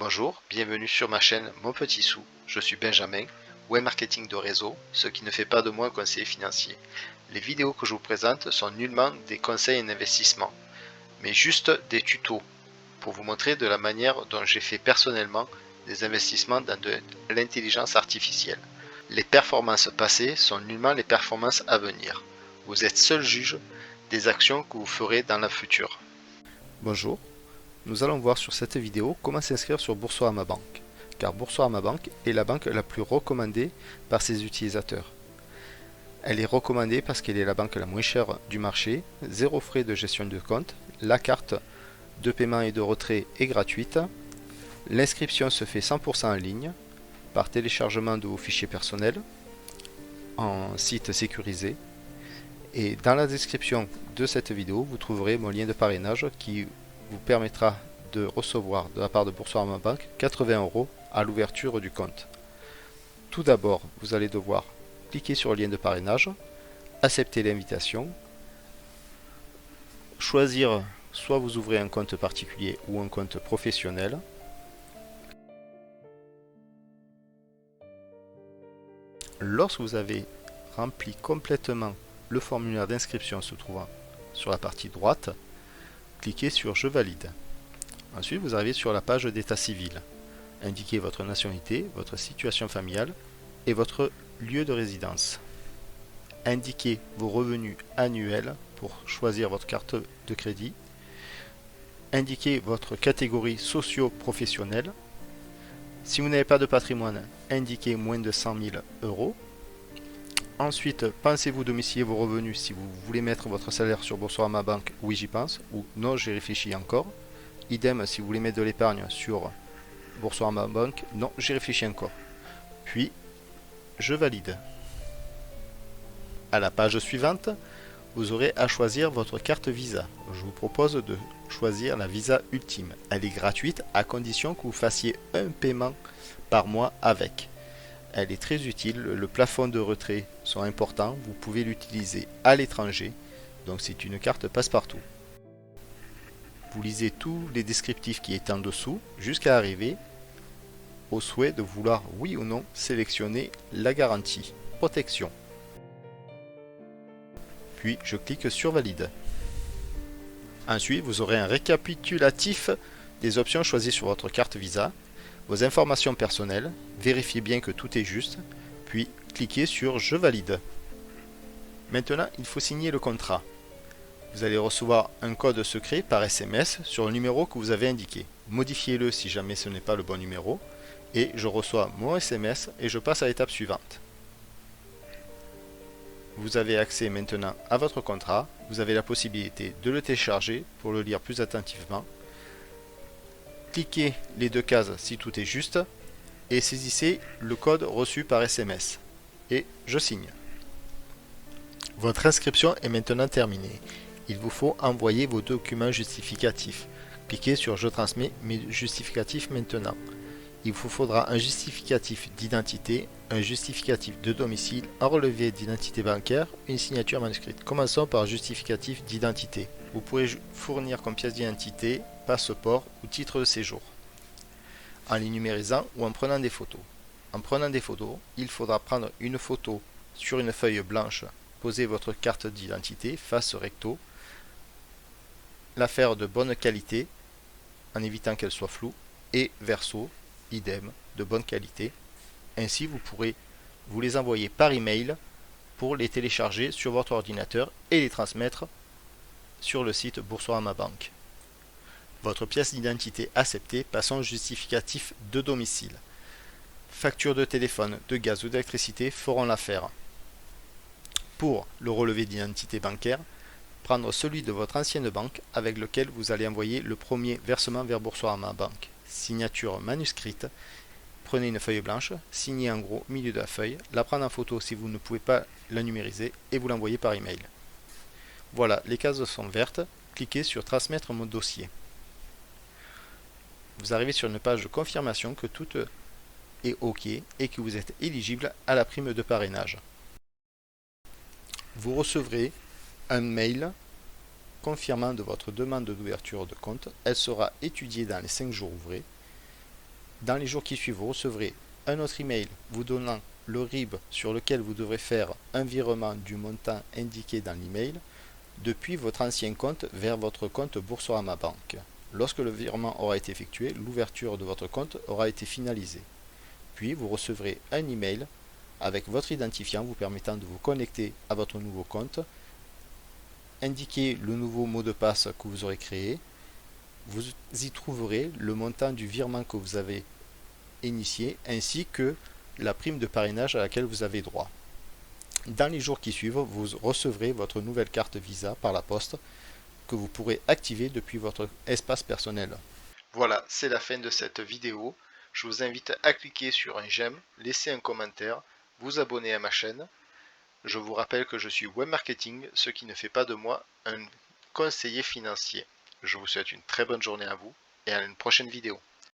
Bonjour, bienvenue sur ma chaîne Mon Petit Sou. Je suis Benjamin, web marketing de réseau, ce qui ne fait pas de moi un conseiller financier. Les vidéos que je vous présente sont nullement des conseils en investissement, mais juste des tutos pour vous montrer de la manière dont j'ai fait personnellement des investissements dans de l'intelligence artificielle. Les performances passées sont nullement les performances à venir. Vous êtes seul juge des actions que vous ferez dans le futur. Bonjour. Nous allons voir sur cette vidéo comment s'inscrire sur Boursorama Bank, car Boursorama Bank est la banque la plus recommandée par ses utilisateurs. Elle est recommandée parce qu'elle est la banque la moins chère du marché, zéro frais de gestion de compte, la carte de paiement et de retrait est gratuite, l'inscription se fait 100% en ligne, par téléchargement de vos fichiers personnels, en site sécurisé, et dans la description de cette vidéo, vous trouverez mon lien de parrainage qui vous permettra de recevoir de la part de Boursorama Bank 80 € à l'ouverture du compte. Tout d'abord, vous allez devoir cliquer sur le lien de parrainage, accepter l'invitation, choisir soit vous ouvrez un compte particulier ou un compte professionnel. Lorsque vous avez rempli complètement le formulaire d'inscription se trouvant sur la partie droite, cliquez sur Je valide. Ensuite, vous arrivez sur la page d'état civil. Indiquez votre nationalité, votre situation familiale et votre lieu de résidence. Indiquez vos revenus annuels pour choisir votre carte de crédit. Indiquez votre catégorie socio-professionnelle. Si vous n'avez pas de patrimoine, indiquez moins de 100 000 €. Ensuite, pensez-vous domicilier vos revenus si vous voulez mettre votre salaire sur Boursorama Bank? Oui, j'y pense. Ou non, j'y réfléchis encore. Idem si vous voulez mettre de l'épargne sur Boursorama Bank. Non, j'y réfléchis encore. Puis, je valide. À la page suivante, vous aurez à choisir votre carte Visa. Je vous propose de choisir la Visa Ultime. Elle est gratuite à condition que vous fassiez un paiement par mois avec. Elle est très utile, le plafond de retrait sont importants, vous pouvez l'utiliser à l'étranger, donc c'est une carte passe-partout. Vous lisez tous les descriptifs qui est en dessous jusqu'à arriver au souhait de vouloir oui ou non sélectionner la garantie, protection. Puis je clique sur valide. Ensuite vous aurez un récapitulatif des options choisies sur votre carte Visa, vos informations personnelles, vérifiez bien que tout est juste, puis cliquez sur Je valide. Maintenant, il faut signer le contrat. Vous allez recevoir un code secret par SMS sur le numéro que vous avez indiqué. Modifiez-le si jamais ce n'est pas le bon numéro, et je reçois mon SMS et je passe à l'étape suivante. Vous avez accès maintenant à votre contrat, vous avez la possibilité de le télécharger pour le lire plus attentivement. Cliquez les deux cases si tout est juste et saisissez le code reçu par SMS. Et je signe. Votre inscription est maintenant terminée. Il vous faut envoyer vos documents justificatifs. Cliquez sur Je transmets mes justificatifs maintenant. Il vous faudra un justificatif d'identité, un justificatif de domicile, un relevé d'identité bancaire, une signature manuscrite. Commençons par justificatif d'identité. Vous pourrez fournir comme pièce d'identité passeport ou titre de séjour, en les numérisant ou en prenant des photos. En prenant des photos, il faudra prendre une photo sur une feuille blanche, poser votre carte d'identité face recto, la faire de bonne qualité en évitant qu'elle soit floue, et verso, idem, de bonne qualité. Ainsi vous pourrez vous les envoyer par email pour les télécharger sur votre ordinateur et les transmettre sur le site Boursorama Bank. Votre pièce d'identité acceptée, passons au justificatif de domicile. Facture de téléphone, de gaz ou d'électricité feront l'affaire. Pour le relevé d'identité bancaire, prendre celui de votre ancienne banque avec lequel vous allez envoyer le premier versement vers Boursorama Bank. Signature manuscrite. Prenez une feuille blanche, signez en gros au milieu de la feuille, la prendre en photo si vous ne pouvez pas la numériser et vous l'envoyez par email. Voilà, les cases sont vertes. Cliquez sur Transmettre mon dossier. Vous arrivez sur une page de confirmation que tout est OK et que vous êtes éligible à la prime de parrainage. Vous recevrez un mail confirmant de votre demande d'ouverture de compte. Elle sera étudiée dans les 5 jours ouvrés Dans les jours qui suivent, vous recevrez un autre email vous donnant le RIB sur lequel vous devrez faire un virement du montant indiqué dans l'email depuis votre ancien compte vers votre compte Boursorama Bank. Lorsque le virement aura été effectué, l'ouverture de votre compte aura été finalisée. Puis vous recevrez un email avec votre identifiant vous permettant de vous connecter à votre nouveau compte, indiquer le nouveau mot de passe que vous aurez créé. Vous y trouverez le montant du virement que vous avez initié ainsi que la prime de parrainage à laquelle vous avez droit. Dans les jours qui suivent, vous recevrez votre nouvelle carte Visa par la poste que vous pourrez activer depuis votre espace personnel. Voilà, c'est la fin de cette vidéo. Je vous invite à cliquer sur un j'aime, laisser un commentaire, vous abonner à ma chaîne. Je vous rappelle que je suis web marketing, ce qui ne fait pas de moi un conseiller financier. Je vous souhaite une très bonne journée à vous et à une prochaine vidéo.